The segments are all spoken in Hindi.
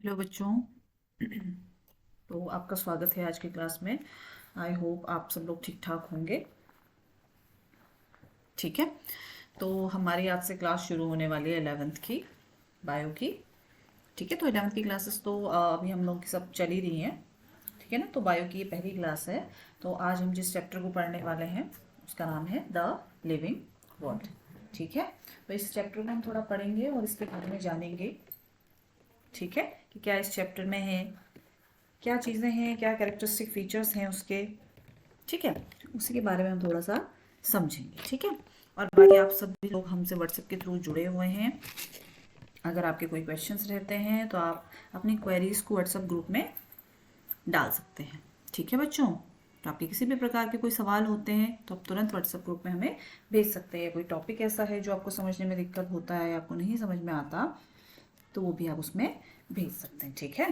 हेलो बच्चों। तो आपका स्वागत है आज की क्लास में। आई होप आप सब लोग ठीक ठाक होंगे। ठीक है, तो हमारी आज से क्लास शुरू होने वाली है 11th की, बायो की। ठीक है, तो 11th की क्लासेस तो अभी हम लोग की सब चल ही रही हैं। ठीक है ना, तो बायो की ये पहली क्लास है। तो आज हम जिस चैप्टर को पढ़ने वाले हैं उसका नाम है द लिविंग वर्ल्ड। ठीक है, तो इस चैप्टर को हम थोड़ा पढ़ेंगे और इसके बारे में जानेंगे। ठीक है, कि क्या इस चैप्टर में है, क्या चीज़ें हैं, क्या कैरेक्टरिस्टिक फीचर्स हैं उसके। ठीक है, उसी के बारे में हम थोड़ा सा समझेंगे। ठीक है, और बाकी आप सभी लोग हमसे व्हाट्सएप के थ्रू जुड़े हुए हैं। अगर आपके कोई क्वेश्चंस रहते हैं तो आप अपनी क्वेरीज को व्हाट्सएप ग्रुप में डाल सकते हैं। ठीक है बच्चों, तो आपके किसी भी प्रकार के कोई सवाल होते हैं तो आप तुरंत व्हाट्सएप ग्रुप में हमें भेज सकते हैं। कोई टॉपिक ऐसा है जो आपको समझने में दिक्कत होता है, आपको नहीं समझ में आता, तो वो भी आप उसमें भेज सकते हैं। ठीक है,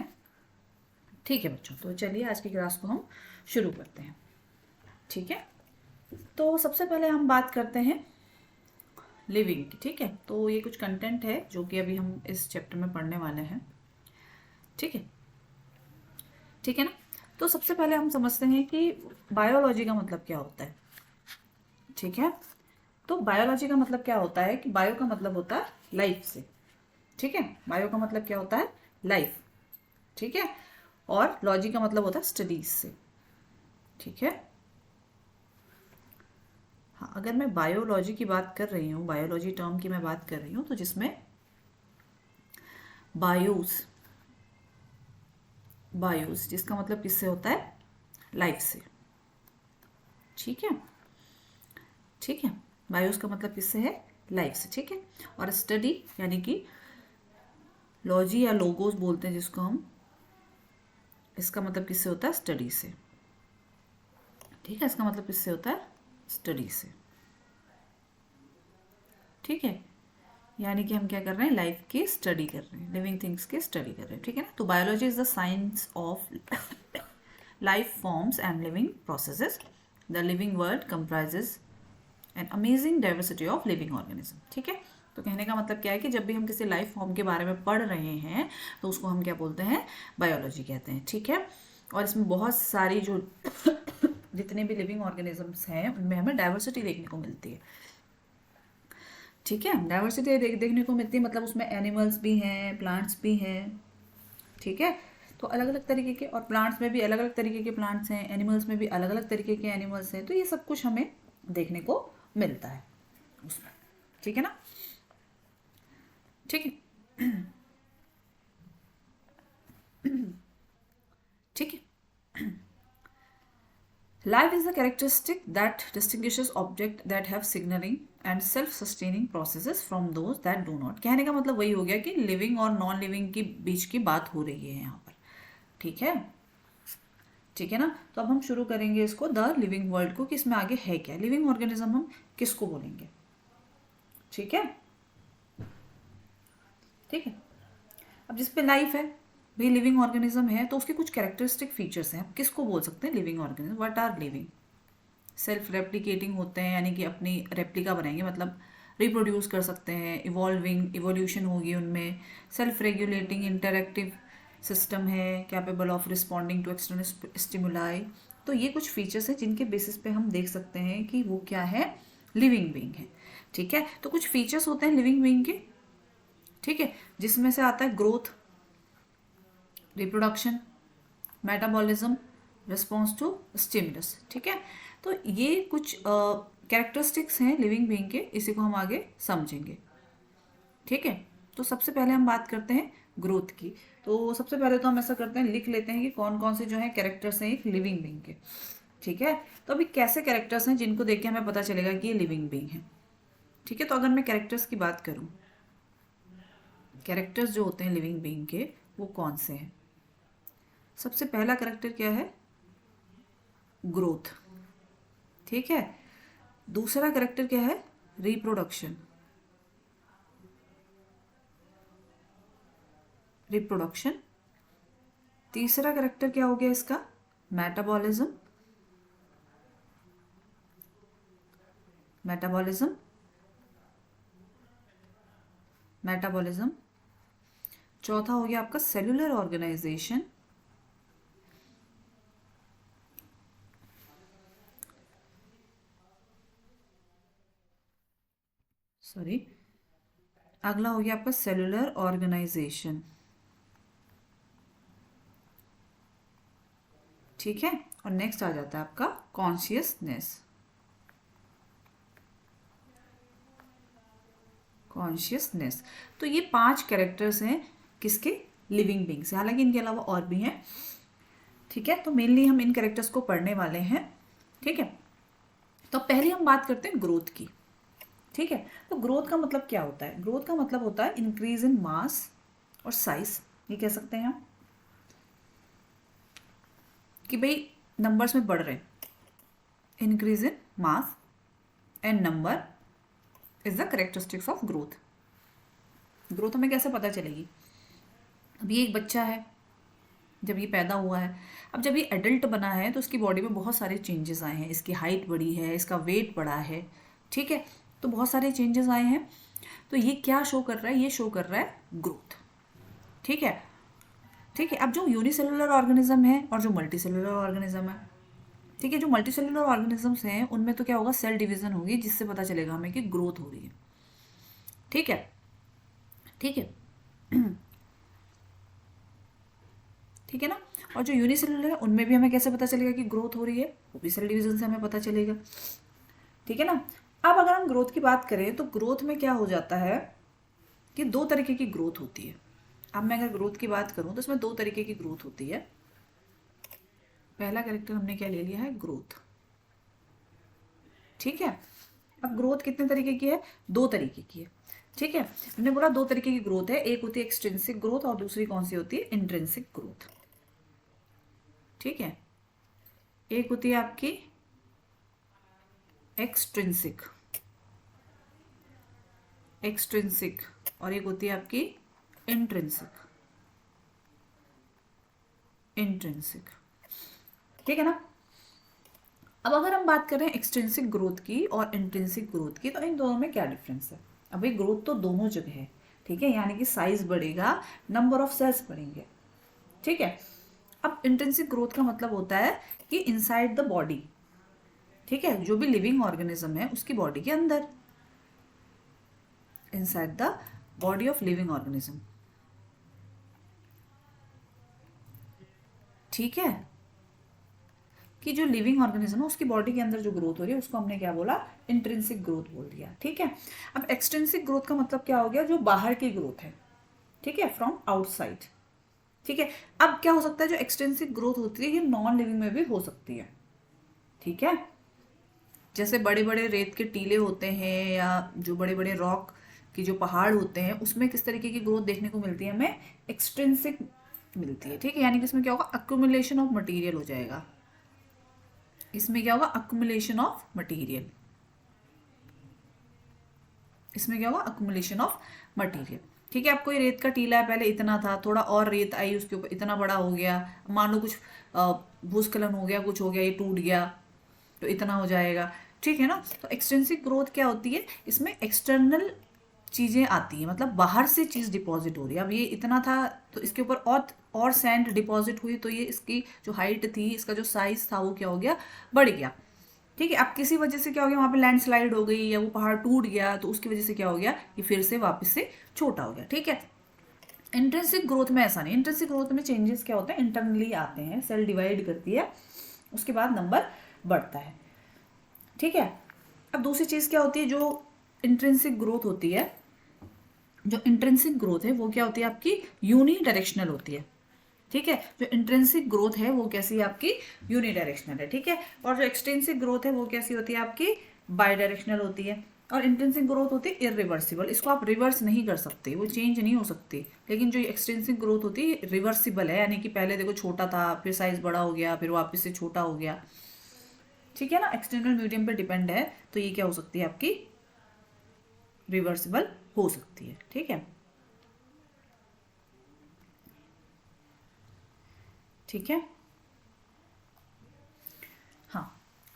ठीक है बच्चों, तो चलिए आज की क्लास को हम शुरू करते हैं। ठीक है, तो सबसे पहले हम बात करते हैं लिविंग की। ठीक है, तो ये कुछ कंटेंट है जो कि अभी हम इस चैप्टर में पढ़ने वाले हैं। ठीक है, ठीक है ना। तो सबसे पहले हम समझते हैं कि बायोलॉजी का मतलब क्या होता है। ठीक है, तो बायोलॉजी का मतलब क्या होता है कि बायो का मतलब होता है लाइफ से। ठीक है, बायो का मतलब क्या होता है, लाइफ। ठीक है, और लॉजी का मतलब होता है स्टडीज से। ठीक है, हाँ, अगर मैं बायोलॉजी की बात कर रही हूँ, बायोलॉजी टर्म की मैं बात कर रही हूँ, तो जिसमें बायोस, बायोस जिसका मतलब किससे होता है, लाइफ से। ठीक है, ठीक है, बायोस का मतलब किससे है, लाइफ से। ठीक है, और स्टडी यानी कि लॉजी या लोगोस बोलते हैं जिसको हम, इसका मतलब किससे होता है, स्टडी से। ठीक है, इसका मतलब किससे होता है, स्टडी से। ठीक है, यानी कि हम क्या कर रहे हैं, लाइफ की स्टडी कर रहे हैं, लिविंग थिंग्स की स्टडी कर रहे हैं। ठीक है ना, तो biology is the science of life forms and living processes. The living world comprises an amazing diversity of living organism. ठीक है, तो कहने का मतलब क्या है कि जब भी हम किसी लाइफ फॉर्म के बारे में पढ़ रहे हैं तो उसको हम क्या बोलते हैं, बायोलॉजी कहते हैं। ठीक है, और इसमें बहुत सारी जो जितने भी लिविंग ऑर्गेनिजम्स हैं उनमें हमें डाइवर्सिटी देखने को मिलती है। ठीक है, डाइवर्सिटी देखने को मिलती है, मतलब उसमें एनिमल्स भी हैं, प्लांट्स भी हैं। ठीक है, तो अलग अलग तरीके के, और प्लांट्स में भी अलग अलग तरीके के प्लांट्स हैं, एनिमल्स में भी अलग अलग तरीके के एनिमल्स हैं। तो ये सब कुछ हमें देखने को मिलता है उसमें। ठीक है ना, ठीक है, ठीक है। Life is the characteristic that distinguishes objects that have signaling and self-sustaining processes from those that do not. कहने का मतलब वही हो गया कि लिविंग और नॉन लिविंग के बीच की बात हो रही है यहाँ पर। ठीक है, ठीक है ना, तो अब हम शुरू करेंगे इसको, द लिविंग वर्ल्ड को, कि इसमें आगे है क्या, लिविंग ऑर्गेनिज्म हम किसको बोलेंगे। ठीक है, ठीक है, अब जिस पे लाइफ है, भाई लिविंग ऑर्गेनिज्म है, तो उसके कुछ कैरेक्टरिस्टिक फीचर्स हैं। आप किसको बोल सकते हैं, living organism. What are living, self replicating होते हैं, यानी कि अपनी रेप्लिका बनाएंगे, मतलब रिप्रोड्यूस कर सकते हैं, इवॉल्विंग, इवोल्यूशन होगी उनमें। सेल्फ रेगुलेटिंग, इंटरैक्टिव सिस्टम है, capable of responding to external stimuli. तो ये कुछ फीचर्स हैं जिनके बेसिस पे हम देख सकते हैं कि वो क्या है, लिविंग बीइंग है। ठीक है, तो कुछ फीचर्स होते हैं लिविंग बीइंग के। ठीक है, जिसमें से आता है growth, reproduction, metabolism, response to stimulus. ठीक है, तो ये कुछ कैरेक्टरिस्टिक्स हैं लिविंग बीइंग के, इसी को हम आगे समझेंगे। ठीक है, तो सबसे पहले हम बात करते हैं ग्रोथ की। तो सबसे पहले तो हम ऐसा करते हैं, लिख लेते हैं कि कौन कौन से जो है कैरेक्टर्स हैं एक लिविंग बीइंग के। ठीक है, तो अभी कैसे कैरेक्टर्स हैं जिनको देख के हमें पता चलेगा कि ये लिविंग बीइंग है। ठीक है, तो अगर मैं कैरेक्टर्स की बात करूं, कैरेक्टर्स जो होते हैं लिविंग बीइंग के वो कौन से हैं। सबसे पहला कैरेक्टर क्या है, ग्रोथ। ठीक है, दूसरा कैरेक्टर क्या है, रिप्रोडक्शन, रिप्रोडक्शन। तीसरा कैरेक्टर क्या हो गया इसका, मेटाबॉलिज्म, मेटाबॉलिज्म, मेटाबॉलिज्म। चौथा हो गया आपका सेलुलर ऑर्गेनाइजेशन। सॉरी, अगला हो गया आपका सेलुलर ऑर्गेनाइजेशन। ठीक है, और नेक्स्ट आ जाता है आपका कॉन्शियसनेस। कॉन्शियसनेस, तो ये 5 कैरेक्टर्स हैं किसके, लिविंग बींग्स। हालांकि इनके अलावा और भी हैं। ठीक है, तो मेनली हम इन कैरेक्टर्स को पढ़ने वाले हैं। ठीक है, तो पहले हम बात करते हैं ग्रोथ की। ठीक है, तो ग्रोथ का मतलब क्या होता है? ग्रोथ का मतलब होता है इंक्रीज इन मास और साइज। ये कह सकते हैं हम कि भाई नंबर्स में बढ़ रहे हैं। Increase in mass and number is the characteristics of growth. Growth हमें कैसे पता चलेगी? अब ये एक बच्चा है, जब ये पैदा हुआ है, अब जब ये एडल्ट बना है तो उसकी बॉडी में बहुत सारे चेंजेस आए हैं। इसकी हाइट बढ़ी है, इसका वेट बढ़ा है। ठीक है, तो बहुत सारे चेंजेस आए हैं। तो ये क्या शो कर रहा है? ये शो कर रहा है ग्रोथ। ठीक है, ठीक है। अब जो यूनिसेलुलर ऑर्गेनिज्म है और जो मल्टी सेलुलर ऑर्गेनिज्म है, ठीक है, जो मल्टी सेलुलर ऑर्गेनिजम्स हैं उनमें तो क्या होगा, सेल डिवीजन होगी, जिससे पता चलेगा हमें कि ग्रोथ हो रही है। ठीक है, ठीक है, ठीक है ना। और जो यूनिसेलुलर है उनमें भी हमें कैसे पता चलेगा कि ग्रोथ हो रही है? वो भी सेल डिवीजन से हमें पता चलेगा। ठीक है ना। अब अगर हम ग्रोथ की बात करें तो ग्रोथ में क्या हो जाता है कि 2 तरीके की ग्रोथ होती है। अब मैं अगर ग्रोथ की बात करूं तो इसमें 2 तरीके की ग्रोथ होती है। पहला कैरेक्टर हमने क्या ले लिया है, ग्रोथ। ठीक है, अब ग्रोथ कितने तरीके की है? 2 तरीके की है। ठीक है, हमने बोला 2 तरीके की ग्रोथ है, एक होती है एक्सट्रिंसिक ग्रोथ और दूसरी कौन सी होती है, इंट्रिंसिक ग्रोथ। ठीक है, एक होती है आपकी एक्सट्रिंसिक, एक्सट्रिंसिक, और एक होती है आपकी इंट्रिंसिक, इंट्रिंसिक। ठीक है ना। अब अगर हम बात करें एक्सट्रिंसिक ग्रोथ की और इंट्रिंसिक ग्रोथ की, तो इन दोनों में क्या डिफरेंस है? अभी ग्रोथ तो दोनों जगह है। ठीक है, यानी कि साइज बढ़ेगा, नंबर ऑफ सेल्स बढ़ेंगे। ठीक है, अब इंट्रिंसिक ग्रोथ का मतलब होता है कि इनसाइड द बॉडी। ठीक है, जो भी लिविंग ऑर्गेनिज्म है उसकी बॉडी के अंदर, inside the body of living organism. ठीक है, कि जो लिविंग ऑर्गेनिज्म है उसकी बॉडी के अंदर जो ग्रोथ हो रही है उसको हमने क्या बोला, इंट्रिंसिक ग्रोथ बोल दिया। ठीक है, अब एक्सट्रिंसिक ग्रोथ का मतलब क्या हो गया, जो बाहर की ग्रोथ है। ठीक है, फ्रॉम आउटसाइड। ठीक है, अब क्या हो सकता है, जो एक्सटेंसिव ग्रोथ होती है ये नॉन लिविंग में भी हो सकती है। ठीक है, जैसे बड़े बड़े रेत के टीले होते हैं या जो बड़े बड़े रॉक की जो पहाड़ होते हैं उसमें किस तरीके की ग्रोथ देखने को मिलती है हमें, एक्सट्रिंसिक मिलती है। ठीक है, यानी कि इसमें क्या होगा, अक्यूमुलेशन ऑफ मटेरियल हो जाएगा। इसमें क्या होगा, अक्यूमुलेशन ऑफ मटेरियल। इसमें क्या होगा, अक्यूमुलेशन ऑफ मटेरियल। ठीक है, अब कोई रेत का टीला है, पहले इतना था, थोड़ा और रेत आई उसके ऊपर, इतना बड़ा हो गया। मान लो कुछ भूस्खलन हो गया, कुछ हो गया, ये टूट गया, तो इतना हो जाएगा। ठीक है ना। तो एक्सटेंसिव ग्रोथ क्या होती है, इसमें एक्सटर्नल चीज़ें आती हैं, मतलब बाहर से चीज़ डिपॉजिट हो रही है। अब ये इतना था तो इसके ऊपर और सैंड डिपॉजिट हुई, तो ये इसकी जो हाइट थी, इसका जो साइज था वो क्या हो गया, बढ़ गया। ठीक है, अब किसी वजह से क्या हो गया, वहां पे लैंडस्लाइड हो गई या वो पहाड़ टूट गया, तो उसकी वजह से क्या हो गया, ये फिर से वापस से छोटा हो गया। ठीक है, इंट्रिंसिक ग्रोथ में ऐसा नहीं। इंट्रिंसिक ग्रोथ में चेंजेस क्या होते हैं, इंटरनली आते हैं, सेल डिवाइड करती है, उसके बाद नंबर बढ़ता है। ठीक है, अब दूसरी चीज क्या होती है, जो इंट्रिंसिक ग्रोथ होती है, जो इंट्रिंसिक ग्रोथ है वो क्या होती है आपकी, यूनी डायरेक्शनल होती है। ठीक है, जो इंट्रिंसिक ग्रोथ है वो कैसी है आपकी, यूनिडायरेक्शनल है। ठीक है, और जो एक्सटेंसिव ग्रोथ है वो कैसी होती है आपकी, बाई डायरेक्शनल होती है। और इंट्रिंसिक ग्रोथ होती है इरिवर्सिबल, इसको आप रिवर्स नहीं कर सकते, वो चेंज नहीं हो सकती। लेकिन जो एक्सटेंसिव ग्रोथ होती है रिवर्सिबल है, यानी कि पहले देखो छोटा था, फिर साइज बड़ा हो गया, फिर वापस से छोटा हो गया। ठीक है ना, एक्सटर्नल मीडियम पे डिपेंड है, तो ये क्या हो सकती है आपकी, रिवर्सिबल हो सकती है। ठीक है, ठीक है। हाँ,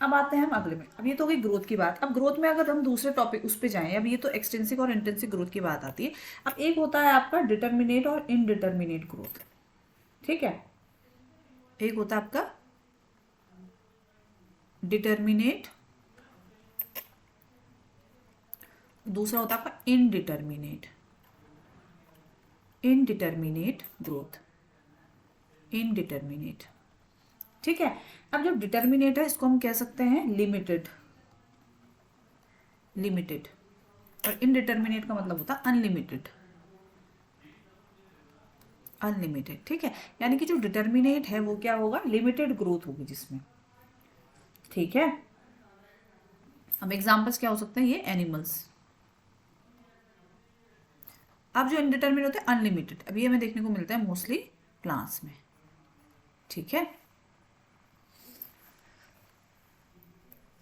अब आते हैं हम अगले में। अब ये तो हो गई ग्रोथ की बात। अब ग्रोथ में अगर हम दूसरे टॉपिक उस पे जाएं, अब ये तो एक्सटेंसिव और इंटेंसिव ग्रोथ की बात आती है। अब एक होता है आपका डिटर्मिनेट और इनडिटर्मिनेट ग्रोथ, ठीक है। एक होता है आपका डिटर्मिनेट, दूसरा होता है आपका इनडिटर्मिनेट, इनडिटर्मिनेट ग्रोथ, इनडिटर्मिनेट, ठीक है। अब जो डिटर्मिनेट है इसको हम कह सकते हैं लिमिटेड, लिमिटेड, और इनडिटर्मिनेट का मतलब होता है अनलिमिटेड, अनलिमिटेड, ठीक है। यानी कि जो डिटर्मिनेट है वो क्या होगा, लिमिटेड ग्रोथ होगी जिसमें, ठीक है। अब एग्जांपल्स क्या हो सकते हैं, ये एनिमल्स। अब जो इनडिटर्मिनेट होते हैं अनलिमिटेड, अब ये हमें देखने को मिलता है मोस्टली प्लांट्स में, ठीक है,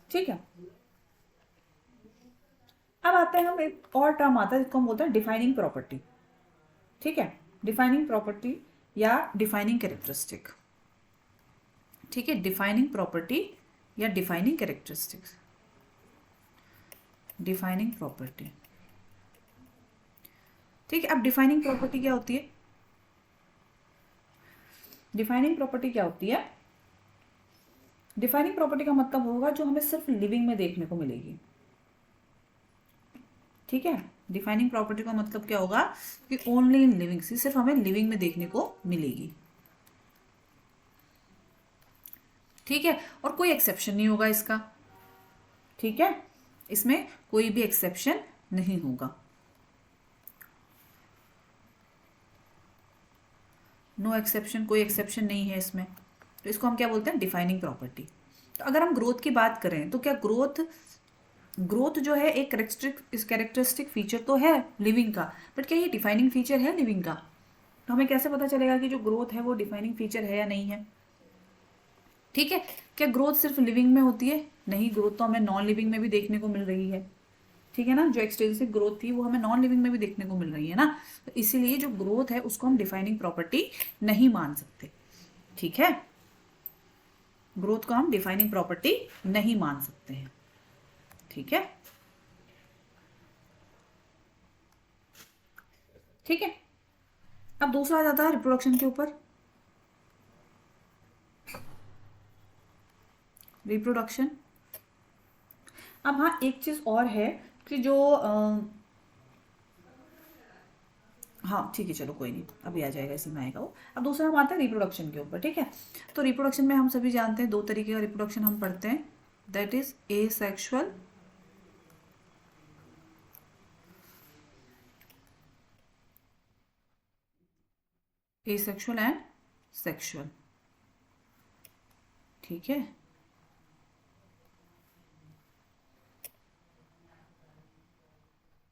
ठीक है। अब आते हैं हम, एक और टर्म आता है जिसको हम बोलते हैं डिफाइनिंग प्रॉपर्टी, ठीक है। डिफाइनिंग प्रॉपर्टी या डिफाइनिंग कैरेक्टरिस्टिक, ठीक है। डिफाइनिंग प्रॉपर्टी या डिफाइनिंग कैरेक्टरिस्टिक्स, डिफाइनिंग प्रॉपर्टी, ठीक है। अब डिफाइनिंग प्रॉपर्टी क्या होती है, डिफाइनिंग प्रॉपर्टी क्या होती है, डिफाइनिंग प्रॉपर्टी का मतलब होगा जो हमें सिर्फ लिविंग में देखने को मिलेगी, ठीक है। डिफाइनिंग प्रॉपर्टी का मतलब क्या होगा कि ओनली इन लिविंग, सिर्फ हमें लिविंग में देखने को मिलेगी, ठीक है। और कोई एक्सेप्शन नहीं होगा इसका, ठीक है, इसमें कोई भी एक्सेप्शन नहीं होगा, नो एक्सेप्शन, कोई एक्सेप्शन नहीं है इसमें। तो इसको हम क्या बोलते हैं, डिफाइनिंग प्रॉपर्टी। तो अगर हम ग्रोथ की बात करें तो क्या ग्रोथ जो है एक कैरेक्टरिस्टिक फीचर तो है लिविंग का, बट क्या ये डिफाइनिंग फीचर है लिविंग का? तो हमें कैसे पता चलेगा कि जो ग्रोथ है वो डिफाइनिंग फीचर है या नहीं है, ठीक है। क्या ग्रोथ सिर्फ लिविंग में होती है? नहीं, ग्रोथ तो हमें नॉन लिविंग में भी देखने को मिल रही है, ठीक है ना। जो एक्सटेंसिव ग्रोथ थी वो हमें नॉन लिविंग में भी देखने को मिल रही है ना। तो इसीलिए जो ग्रोथ है उसको हम डिफाइनिंग प्रॉपर्टी नहीं मान सकते, ठीक है। ग्रोथ को हम डिफाइनिंग प्रॉपर्टी नहीं मान सकते हैं, ठीक है, ठीक है। अब दूसरा आ जाता है रिप्रोडक्शन के ऊपर। रिप्रोडक्शन, अब हाँ एक चीज और है कि जो हाँ ठीक है, चलो कोई नहीं, अभी आ जाएगा, इसी में आएगा वो। अब दूसरा हम आते हैं रिप्रोडक्शन के ऊपर, ठीक है। तो रिप्रोडक्शन में हम सभी जानते हैं दो तरीके का रिप्रोडक्शन हम पढ़ते हैं, that is asexual, asexual and sexual, ठीक है।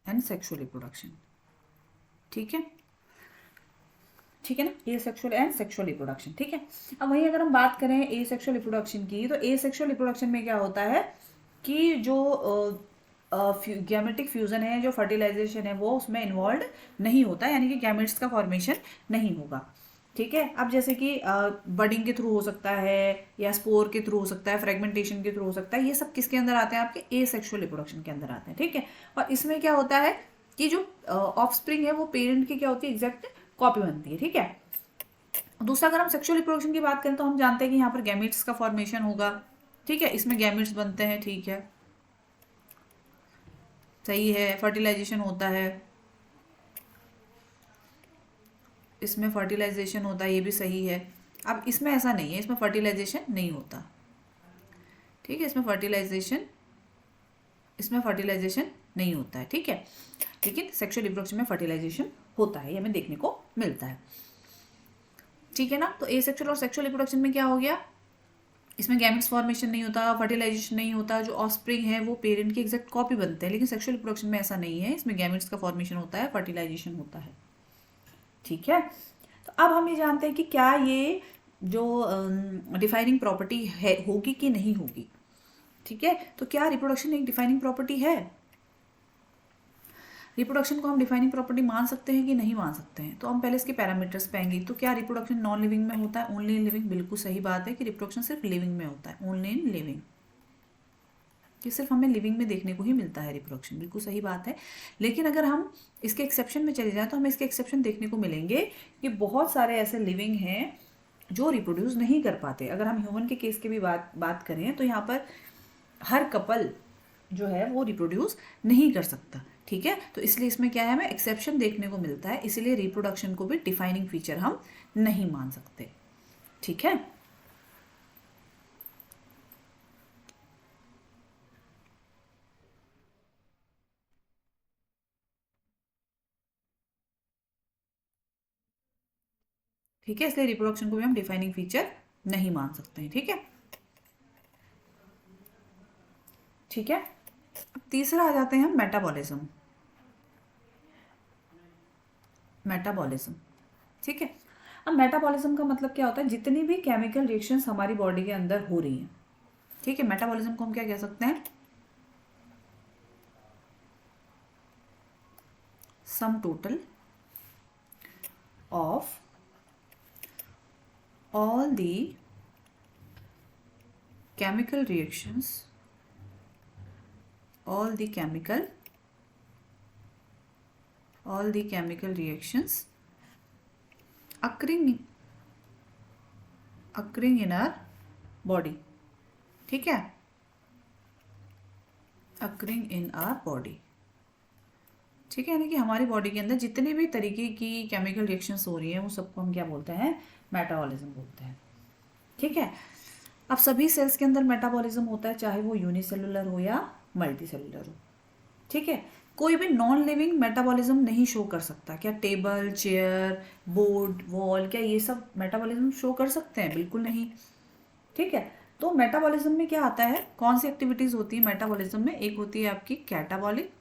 एंड सेक्सुअल रिप्रोडक्शन, ठीक है, ठीक है ना, ए सेक्सुअल एंड सेक्सुअल रिप्रोडक्शन, ठीक है। अब वहीं अगर हम बात करें ए सेक्सुअल रिप्रोडक्शन की, तो ए सेक्सुअल रिप्रोडक्शन में क्या होता है कि जो गैमेटिक फ्यूजन है, जो फर्टिलाइजेशन है, वो उसमें इन्वॉल्व नहीं होता है, यानी कि गैमेट्स का फॉर्मेशन नहीं होगा, ठीक है। अब जैसे कि बडिंग के थ्रू हो सकता है, या स्पोर के थ्रू हो सकता है, फ्रेगमेंटेशन के थ्रू हो सकता है, ये सब किसके अंदर आते हैं, आपके ए सेक्सुअल रिप्रोडक्शन के अंदर आते हैं, ठीक है। और इसमें क्या होता है कि जो ऑफस्प्रिंग है वो पेरेंट की क्या होती है, एग्जैक्ट कॉपी बनती है, ठीक है। दूसरा अगर हम सेक्सुअल रिप्रोडक्शन की बात करें तो हम जानते हैं कि यहाँ पर गैमेट्स का फॉर्मेशन होगा, ठीक है, इसमें गैमेट्स बनते हैं, ठीक है, सही है। फर्टिलाइजेशन होता है, इसमें फर्टिलाइजेशन होता है, ये भी सही है। अब इसमें ऐसा नहीं है, इसमें फर्टिलाइजेशन नहीं होता, ठीक है, इसमें फर्टिलाइजेशन नहीं होता है, ठीक है। लेकिन सेक्सुअल रिप्रोडक्शन में फर्टिलाइजेशन होता है, ये हमें देखने को मिलता है, ठीक है ना। तो एसेक्सुअल और सेक्सुअल रिप्रोडक्शन में क्या हो गया, इसमें गैमेट्स फॉर्मेशन नहीं होता, फर्टिलाइजेशन नहीं होता, जो ऑफस्प्रिंग है वो पेरेंट की एग्जैक्ट कॉपी बनते हैं। लेकिन सेक्सुअल रिप्रोडक्शन में ऐसा नहीं है, इसमें गैमेट्स का फॉर्मेशन होता है, फर्टिलाइजेशन होता है, ठीक है। तो अब हम ये जानते हैं कि क्या ये जो डिफाइनिंग प्रॉपर्टी है होगी कि नहीं होगी, ठीक है। तो क्या रिप्रोडक्शन एक डिफाइनिंग प्रॉपर्टी है? रिप्रोडक्शन को हम डिफाइनिंग प्रॉपर्टी मान सकते हैं कि नहीं मान सकते हैं? तो हम पहले इसके पैरामीटर्स पे आएंगे। तो क्या रिप्रोडक्शन नॉन लिविंग में होता है, ओनली इन लिविंग? बिल्कुल सही बात है कि रिप्रोडक्शन सिर्फ लिविंग में होता है, ओनली इन लिविंग, कि सिर्फ हमें लिविंग में देखने को ही मिलता है रिप्रोडक्शन, बिल्कुल सही बात है। लेकिन अगर हम इसके एक्सेप्शन में चले जाएं तो हमें इसके एक्सेप्शन देखने को मिलेंगे कि बहुत सारे ऐसे लिविंग हैं जो रिप्रोड्यूस नहीं कर पाते। अगर हम ह्यूमन के केस की भी बात करें तो यहाँ पर हर कपल जो है वो रिप्रोड्यूस नहीं कर सकता, ठीक है। तो इसलिए इसमें क्या है, हमें एक्सेप्शन देखने को मिलता है, इसीलिए रिप्रोडक्शन को भी डिफाइनिंग फीचर हम नहीं मान सकते, ठीक है। ठीक है, इसलिए रिप्रोडक्शन को भी हम डिफाइनिंग फीचर नहीं मान सकते हैं, ठीक है। ठीक है, अब तीसरा आ जाते हैं हम मेटाबॉलिज्म। मेटाबॉलिज्म, ठीक है। अब मेटाबॉलिज्म का मतलब क्या होता है, जितनी भी केमिकल रिएक्शंस हमारी बॉडी के अंदर हो रही हैं, ठीक है। मेटाबॉलिज्म को हम क्या कह सकते हैं, sum total of all the chemical reactions, all the chemical reactions occurring in our body, ठीक है, occurring in our body, ठीक है। यानी कि हमारी बॉडी के अंदर जितने भी तरीके की केमिकल रिएक्शंस हो रही हैं वो सबको हम क्या बोलते हैं, मेटाबॉलिज्म बोलते हैं, ठीक है। अब सभी सेल्स के अंदर मेटाबॉलिज्म होता है, चाहे वो यूनिसेलुलर हो या मल्टी सेलुलर हो, ठीक है। कोई भी नॉन लिविंग मेटाबॉलिज्म नहीं शो कर सकता। क्या टेबल, चेयर, बोर्ड, वॉल, क्या ये सब मेटाबॉलिज्म शो कर सकते हैं? बिल्कुल नहीं, ठीक है। तो मेटाबॉलिज्म में क्या आता है, कौन सी एक्टिविटीज होती है मेटाबॉलिज्म में? एक होती है आपकी कैटाबॉलिक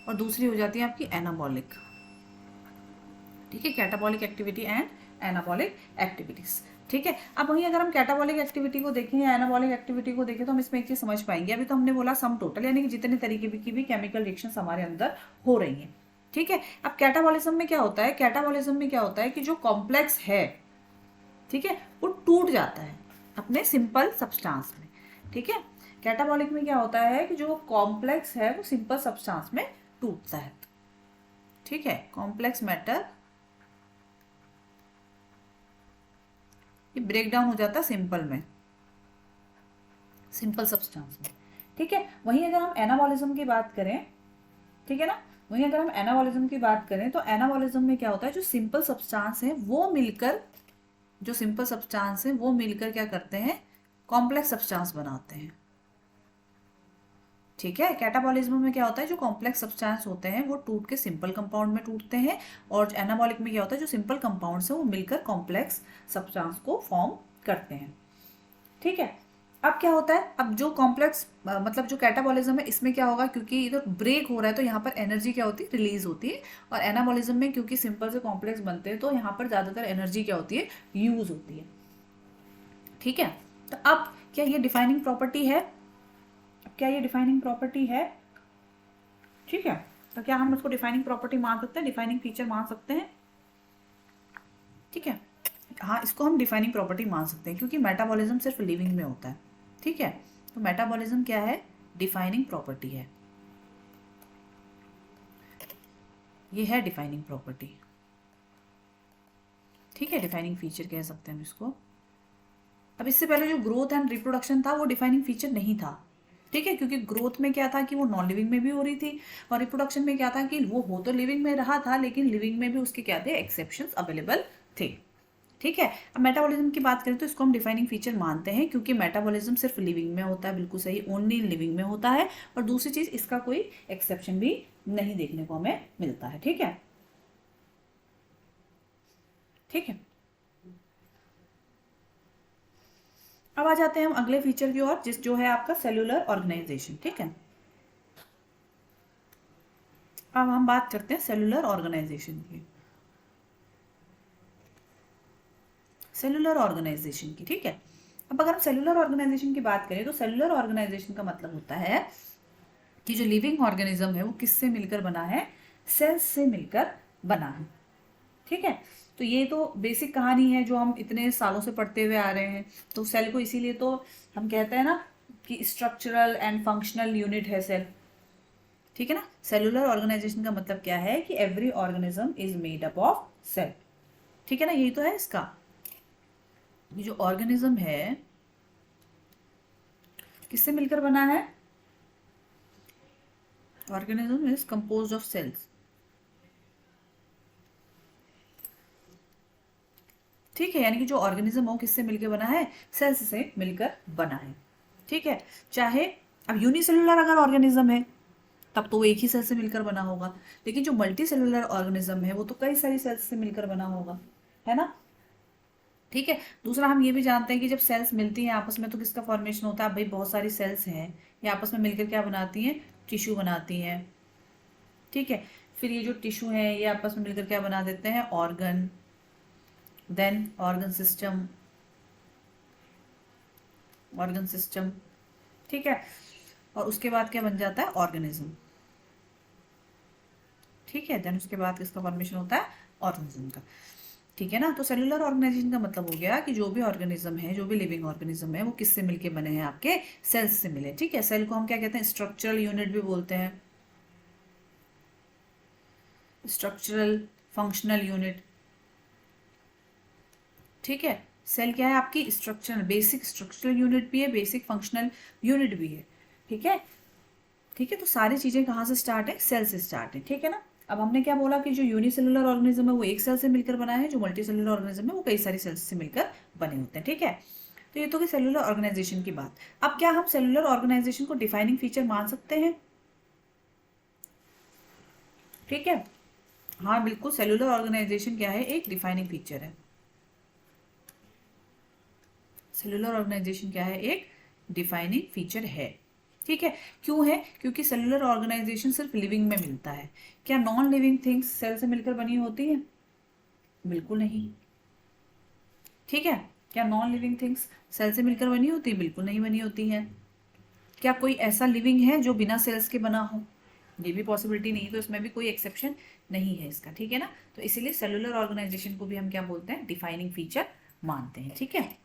और दूसरी हो जाती है आपकी एनाबॉलिक, ठीक है। Catabolic activity and anabolic activities, ठीक है। अब वहीं अगर हम कैटाबॉलिक एक्टिविटी को देखें या एनाबॉलिक एक्टिविटी को देखें तो हम इसमें एक चीज समझ पाएंगे। अभी तो हमने बोला सम टोटल, यानी कि जितने तरीके की भी केमिकल रिएक्शंस हमारे अंदर हो रही हैं, ठीक है। अब कैटाबॉलिज्म में क्या होता है, कैटाबॉलिज्म में क्या होता है कि जो कॉम्प्लेक्स है, ठीक है, वो टूट जाता है अपने सिंपल सब्सटेंस में, ठीक है। कैटाबॉलिक में क्या होता है कि जो कॉम्प्लेक्स है वो सिंपल सब्सटेंस में टूटता है, ठीक है। कॉम्प्लेक्स मैटर ये ब्रेक डाउन हो जाता है सिंपल में, सिंपल सब्सटेंस में, ठीक है। वहीं अगर हम एनाबॉलिज्म की बात करें, ठीक है ना, वहीं अगर हम एनाबॉलिज्म की बात करें तो एनाबॉलिज्म में क्या होता है, जो सिंपल सब्सटेंस है वो मिलकर, जो सिंपल सब्सटेंस है वो मिलकर क्या करते हैं, कॉम्प्लेक्स सब्सटेंस बनाते हैं, ठीक है। कैटाबॉलिज्म में क्या होता है, जो कॉम्प्लेक्स सब्सटेंस होते हैं वो टूट के सिंपल कंपाउंड में टूटते हैं, और एनाबॉलिक में क्या होता है, जो सिंपल कंपाउंड्स हैं वो मिलकर कॉम्प्लेक्स सब्सटेंस को फॉर्म करते हैं, ठीक है। अब क्या होता है, अब जो कॉम्प्लेक्स मतलब जो कैटाबॉलिज्म है इसमें क्या होगा, क्योंकि इधर ब्रेक हो रहा है तो यहाँ पर एनर्जी क्या होती है, रिलीज होती है। और एनाबॉलिज्म में क्योंकि सिंपल से कॉम्प्लेक्स बनते हैं तो यहाँ पर ज़्यादातर एनर्जी क्या होती है, यूज होती है, ठीक है। तो अब क्या ये डिफाइनिंग प्रॉपर्टी है, क्या ये डिफाइनिंग प्रॉपर्टी है, ठीक है। तो क्या हम उसको डिफाइनिंग प्रॉपर्टी मान सकते हैं, डिफाइनिंग फीचर मान सकते हैं, ठीक है। हाँ, इसको हम डिफाइनिंग प्रॉपर्टी मान सकते हैं क्योंकि मेटाबॉलिज्म सिर्फ लिविंग में होता है, ठीक है। तो मेटाबॉलिज्म क्या है, डिफाइनिंग प्रॉपर्टी है, ये है डिफाइनिंग प्रॉपर्टी, ठीक है। डिफाइनिंग फीचर कह सकते हैं हम इसको। अब इससे पहले जो ग्रोथ एंड रिप्रोडक्शन था वो डिफाइनिंग फीचर नहीं था, ठीक है, क्योंकि ग्रोथ में क्या था कि वो नॉन लिविंग में भी हो रही थी, और रिप्रोडक्शन में क्या था कि वो हो तो लिविंग में रहा था लेकिन लिविंग में भी उसके क्या थे, एक्सेप्शंस अवेलेबल थे, ठीक है। अब मेटाबॉलिज्म की बात करें तो इसको हम डिफाइनिंग फीचर मानते हैं क्योंकि मेटाबॉलिज्म सिर्फ लिविंग में होता है, बिल्कुल सही, ओनली लिविंग में होता है। और दूसरी चीज, इसका कोई एक्सेप्शन भी नहीं देखने को हमें मिलता है, ठीक है, ठीक है। अब आ जाते हैं हम अगले फीचर की ओर, जो है आपका सेलुलर ऑर्गेनाइजेशन, ठीक है। अब हम बात करते हैं सेलुलर ऑर्गेनाइजेशन की, सेलुलर ऑर्गेनाइजेशन की, ठीक है। अब अगर हम सेलुलर ऑर्गेनाइजेशन की बात करें तो सेलुलर ऑर्गेनाइजेशन का मतलब होता है कि जो लिविंग ऑर्गेनिज्म है वो किससे मिलकर बना है, सेल्स से मिलकर बना है, ठीक है, तो ये तो बेसिक कहानी है जो हम इतने सालों से पढ़ते हुए आ रहे हैं। तो सेल को इसीलिए तो हम कहते हैं ना कि स्ट्रक्चरल एंड फंक्शनल यूनिट है सेल। ठीक है ना, सेलुलर ऑर्गेनाइजेशन का मतलब क्या है कि every organism is made up of cell. ठीक है ना, यही तो है इसका। ये जो ऑर्गेनिज्म है किससे मिलकर बना है? Organism is composed of cells. ठीक है, यानी कि जो ऑर्गेनिज्म हो किससे मिलकर बना है? सेल्स से मिलकर बना है। ठीक है, चाहे अब यूनिसेलुलर अगर ऑर्गेनिज्म है तब तो वो एक ही सेल से मिलकर बना होगा, लेकिन जो मल्टी सेलुलर ऑर्गेनिज्म है वो तो कई सारी सेल्स से मिलकर बना होगा, है ना। ठीक है, दूसरा हम ये भी जानते हैं कि जब सेल्स मिलती हैं आपस में तो किसका फॉर्मेशन होता है? भाई बहुत सारी सेल्स हैं, ये आपस में मिलकर क्या बनाती हैं? टिश्यू बनाती हैं। ठीक है, फिर ये जो टिश्यू है ये आपस में मिलकर क्या बना देते हैं? Organ, then organ system, organ system. ठीक है, और उसके बाद क्या बन जाता है? ऑर्गेनिज्म। ठीक है, देन उसके बाद किसका फॉर्मेशन होता है? ऑर्गेनिज्म का। ठीक है ना, तो सेलुलर ऑर्गेनाइजेशन का मतलब हो गया कि जो भी ऑर्गेनिज्म है, जो भी लिविंग ऑर्गेनिज्म है वो किससे मिलके बने हैं? आपके सेल्स से मिले। ठीक है, सेल को हम क्या कहते हैं? स्ट्रक्चरल यूनिट भी बोलते हैं, स्ट्रक्चरल फंक्शनल यूनिट। ठीक है, सेल क्या है आपकी? स्ट्रक्चरल, बेसिक स्ट्रक्चरल यूनिट भी है, बेसिक फंक्शनल यूनिट भी है। ठीक है, ठीक है, तो सारी चीजें कहाँ से स्टार्ट है? सेल से स्टार्ट है। ठीक है ना, अब हमने क्या बोला कि जो यूनिसेलुलर ऑर्गेनिज्म है वो एक सेल से मिलकर बना है, जो मल्टी सेलुलर ऑर्गेनिज्म है वो कई सारी सेल्स से मिलकर बने होते हैं। ठीक है, तो ये तो कि सेलुलर ऑर्गेनाइजेशन की बात। अब क्या हम सेलुलर ऑर्गेनाइजेशन को डिफाइनिंग फीचर मान सकते हैं? ठीक है, हाँ बिल्कुल, सेलुलर ऑर्गेनाइजेशन क्या है? एक डिफाइनिंग फीचर है। सेलुलर ऑर्गेनाइजेशन क्या है? एक डिफाइनिंग फीचर है। ठीक है, क्यों है? क्योंकि सेलुलर ऑर्गेनाइजेशन सिर्फ लिविंग में मिलता है। क्या नॉन लिविंग थिंग्स सेल से मिलकर बनी होती है? बिल्कुल नहीं। ठीक है, क्या नॉन लिविंग थिंग्स सेल से मिलकर बनी होती है? बिल्कुल नहीं बनी होती है। क्या कोई ऐसा लिविंग है जो बिना सेल्स के बना हो? ये भी पॉसिबिलिटी नहीं, तो इसमें भी कोई एक्सेप्शन नहीं है इसका। ठीक है ना, तो इसीलिए सेलुलर ऑर्गेनाइजेशन को भी हम क्या बोलते हैं? डिफाइनिंग फीचर मानते हैं। ठीक है,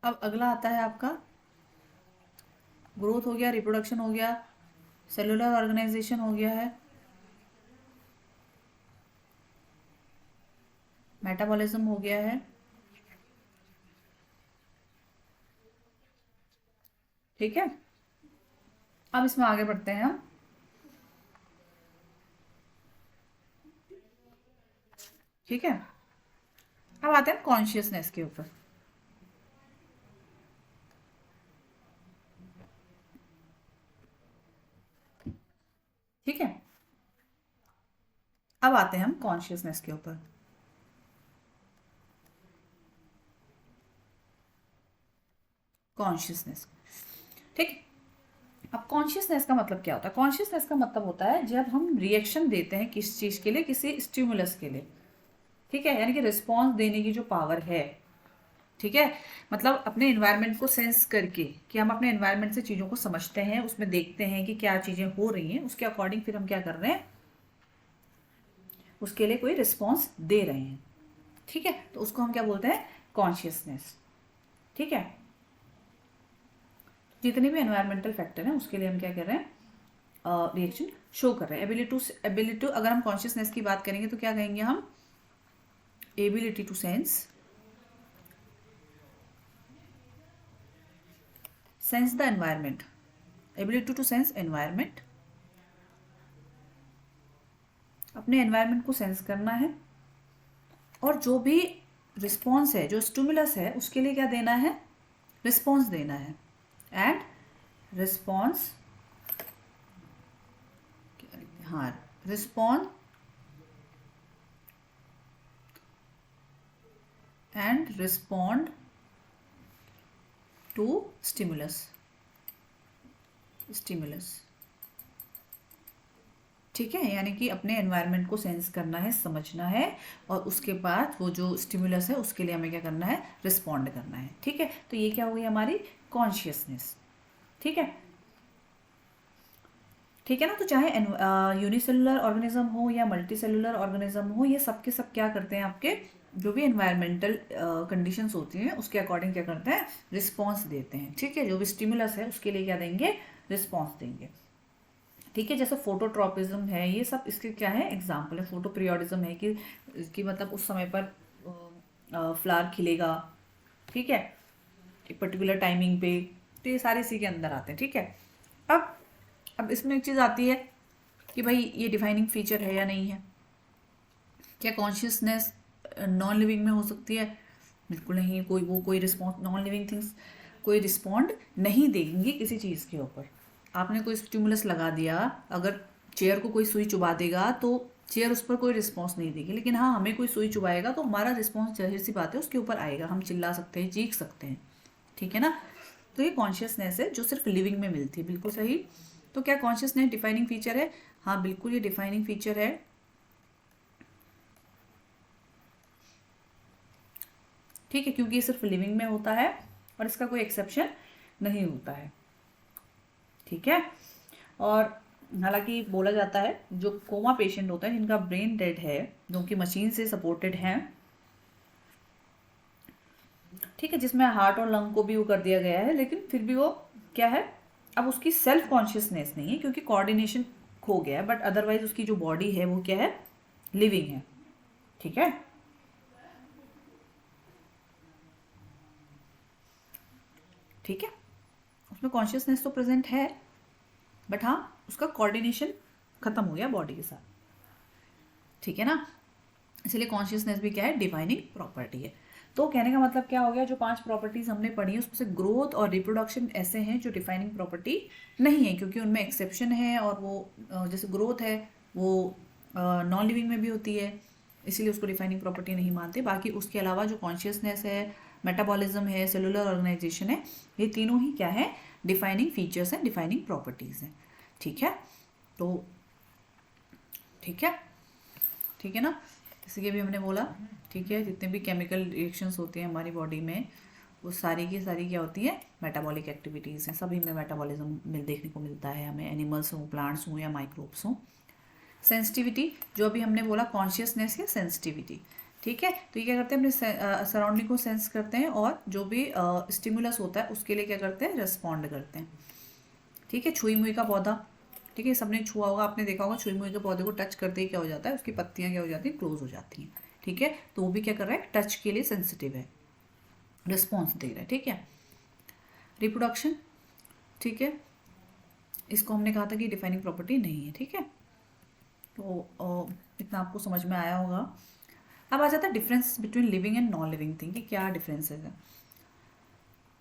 अब अगला आता है आपका ग्रोथ हो गया, रिप्रोडक्शन हो गया, सेलुलर ऑर्गेनाइजेशन हो गया है, मेटाबॉलिज्म हो गया है। ठीक है, अब इसमें आगे बढ़ते हैं हम। ठीक है, अब आते हैं कॉन्शियसनेस के ऊपर। ठीक है, अब आते हैं हम कॉन्शियसनेस के ऊपर। कॉन्शियसनेस, ठीक। अब कॉन्शियसनेस का मतलब क्या होता है? कॉन्शियसनेस का मतलब होता है जब हम रिएक्शन देते हैं किस चीज के लिए? किसी स्टिमुलस के लिए। ठीक है, यानी कि रिस्पॉन्स देने की जो पावर है। ठीक है, मतलब अपने एनवायरनमेंट को सेंस करके, कि हम अपने एनवायरनमेंट से चीज़ों को समझते हैं, उसमें देखते हैं कि क्या चीज़ें हो रही हैं, उसके अकॉर्डिंग फिर हम क्या कर रहे हैं? उसके लिए कोई रिस्पॉन्स दे रहे हैं। ठीक है, तो उसको हम क्या बोलते हैं? कॉन्शियसनेस। ठीक है, जितने भी एनवायरमेंटल फैक्टर हैं उसके लिए हम क्या कर रहे हैं? रिएक्शन शो कर रहे हैं। एबिलिटी अगर हम कॉन्शियसनेस की बात करेंगे तो क्या कहेंगे हम? Ability to sense the environment, ability to sense environment, अपने एनवायरमेंट को सेंस करना है, और जो भी रिस्पॉन्स है, जो स्टिमुलस है, उसके लिए क्या देना है? रिस्पॉन्स देना है। एंड रिस्पॉन्स, हाँ, respond and respond to stimulus, stimulus. ठीक है, यानी कि अपने एनवायरनमेंट को सेंस करना है, समझना है, और उसके बाद वो जो स्टिमुलस है उसके लिए हमें क्या करना है? रिस्पॉन्ड करना है। ठीक है, तो ये क्या हो गई हमारी कॉन्शियसनेस। ठीक है, ठीक है ना। तो चाहे यूनिसेलुलर ऑर्गेनिज्म हो या मल्टी सेलुलर ऑर्गेनिज्म हो, ये सब के सब क्या करते हैं, आपके जो भी एनवायरमेंटल कंडीशंस होती हैं उसके अकॉर्डिंग क्या करते हैं, रिस्पॉन्स देते हैं। ठीक है, जो भी स्टिमुलस है उसके लिए क्या देंगे, रिस्पॉन्स देंगे। ठीक है, जैसे फोटोट्रॉपिज्म है, ये सब इसके क्या है, एग्जाम्पल है। फोटो पीरियोडिज्म है कि मतलब उस समय पर फ्लावर खिलेगा, ठीक है, एक पर्टिकुलर टाइमिंग पे। तो ये सारे इसी के अंदर आते हैं। ठीक है, अब इसमें एक चीज़ आती है कि भाई ये डिफाइनिंग फीचर है या नहीं है। क्या कॉन्शियसनेस नॉन लिविंग में हो सकती है? बिल्कुल नहीं। कोई रिस्पॉन्स, नॉन लिविंग थिंग्स कोई रिस्पॉन्ड नहीं देंगी किसी चीज़ के ऊपर। आपने कोई स्टिमुलस लगा दिया, अगर चेयर को कोई सुई चुबा देगा तो चेयर उस पर कोई रिस्पॉन्स नहीं देगी, लेकिन हाँ हमें कोई सुई चुबाएगा तो हमारा रिस्पॉन्स जाहिर सी बात है उसके ऊपर आएगा, हम चिल्ला सकते हैं, चीख सकते हैं। ठीक है ना। तो ये कॉन्शियसनेस है जो सिर्फ लिविंग में मिलती है। बिल्कुल सही। तो क्या कॉन्शियसनेस डिफाइनिंग फीचर है? हाँ बिल्कुल, ये डिफाइनिंग फीचर है। ठीक है, क्योंकि ये सिर्फ लिविंग में होता है और इसका कोई एक्सेप्शन नहीं होता है। ठीक है, और हालांकि बोला जाता है जो कोमा पेशेंट होता है जिनका ब्रेन डेड है, जो कि मशीन से सपोर्टेड है, ठीक है, जिसमें हार्ट और लंग को भी वो कर दिया गया है, लेकिन फिर भी वो क्या है, अब उसकी सेल्फ कॉन्शियसनेस नहीं है क्योंकि कोऑर्डिनेशन खो गया है, बट अदरवाइज उसकी जो बॉडी है वो क्या है, लिविंग है। ठीक है, ठीक है, उसमें कॉन्शियसनेस तो प्रेजेंट है, बट हाँ उसका कोऑर्डिनेशन खत्म हो गया बॉडी के साथ। ठीक है ना, इसलिए कॉन्शियसनेस भी क्या है, डिफाइनिंग प्रॉपर्टी है। तो कहने का मतलब क्या हो गया, जो 5 प्रॉपर्टीज हमने पढ़ी है उसमें से ग्रोथ और रिप्रोडक्शन ऐसे हैं जो डिफाइनिंग प्रॉपर्टी नहीं है, क्योंकि उनमें एक्सेप्शन है, और वो जैसे ग्रोथ है वो नॉन लिविंग में भी होती है, इसीलिए उसको डिफाइनिंग प्रॉपर्टी नहीं मानते। बाकी उसके अलावा जो कॉन्शियसनेस है, मेटाबॉलिज्म है, सेलुलर ऑर्गेनाइजेशन है, ये तीनों ही क्या है, डिफाइनिंग फीचर्स हैं, डिफाइनिंग प्रॉपर्टीज़ हैं। ठीक है, तो ठीक है, ठीक है ना, इसलिए भी हमने बोला। ठीक है, जितने भी केमिकल रिएक्शंस होते हैं हमारी बॉडी में, वो सारी की सारी क्या होती है, मेटाबॉलिक एक्टिविटीज़ हैं। सभी में मेटाबॉलिज्म में देखने को मिलता है हमें, एनिमल्स हों, प्लांट्स हों या माइक्रोब्स हों। सेंसिटिविटी, जो अभी हमने बोला, कॉन्शियसनेस या सेंसिटिविटी। ठीक है, तो ये क्या करते हैं, अपने सराउंडिंग को सेंस करते हैं और जो भी स्टिमुलस होता है उसके लिए क्या करते हैं, रिस्पॉन्ड करते हैं। ठीक है, छुई मुई का पौधा, ठीक है, सबने छुआ होगा, आपने देखा होगा, छुई मुई के पौधे को टच करते ही क्या हो जाता है, उसकी पत्तियां क्या हो जाती हैं, क्लोज हो जाती हैं। ठीक है, तो वो भी क्या कर रहा है, टच के लिए सेंसिटिव है, रिस्पॉन्स दे रहा है। ठीक है, रिप्रोडक्शन, ठीक है, इसको हमने कहा था कि डिफाइनिंग प्रॉपर्टी नहीं है। ठीक है, तो इतना आपको समझ में आया होगा। अब आ जाता है difference between living and non living thing, कि क्या डिफरेंस है।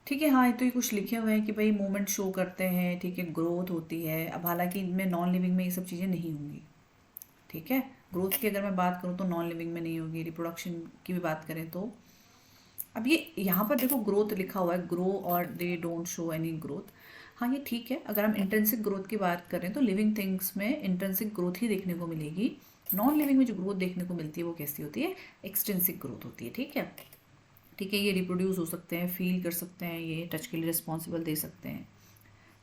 ठीक है, हाँ तो ये कुछ लिखे हुए हैं कि भाई मूवमेंट शो करते हैं, ठीक है, ग्रोथ होती है। अब हालांकि इनमें नॉन लिविंग में ये सब चीज़ें नहीं होंगी। ठीक है, ग्रोथ की अगर मैं बात करूँ तो नॉन लिविंग में नहीं होगी, रिप्रोडक्शन की भी बात करें तो। अब ये यहाँ पर देखो ग्रोथ लिखा हुआ है, ग्रो और they don't show any growth. हाँ ये ठीक है, अगर हम इंट्रिंसिक ग्रोथ की बात करें तो लिविंग थिंग्स में इंट्रिंसिक ग्रोथ ही देखने को मिलेगी। नॉन लिविंग में जो ग्रोथ देखने को मिलती है वो कैसी होती है, एक्सटेंसिक ग्रोथ होती है। ठीक है, ठीक है, ये रिप्रोड्यूस हो सकते हैं, फील कर सकते हैं, ये टच के लिए रिस्पॉन्सिबल दे सकते हैं।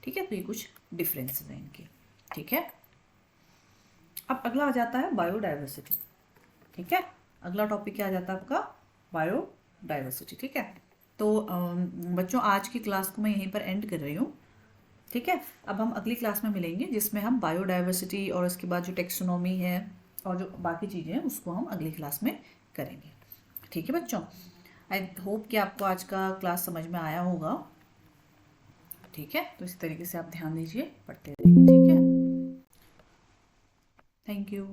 ठीक है, तो ये कुछ डिफरेंसेस हैं इनके। ठीक है, अब अगला आ जाता है बायोडाइवर्सिटी। ठीक है, अगला टॉपिक क्या आ जाता है आपका, बायोडाइवर्सिटी। ठीक है, तो बच्चों आज की क्लास को मैं यहीं पर एंड कर रही हूँ। ठीक है, अब हम अगली क्लास में मिलेंगे जिसमें हम बायोडाइवर्सिटी और उसके बाद जो टेक्सोनॉमी है और जो बाकी चीज़ें हैं उसको हम अगली क्लास में करेंगे। ठीक है बच्चों, आई होप कि आपको आज का क्लास समझ में आया होगा। ठीक है, तो इस तरीके से आप ध्यान दीजिए, पढ़ते रहिए। ठीक है, थैंक यू।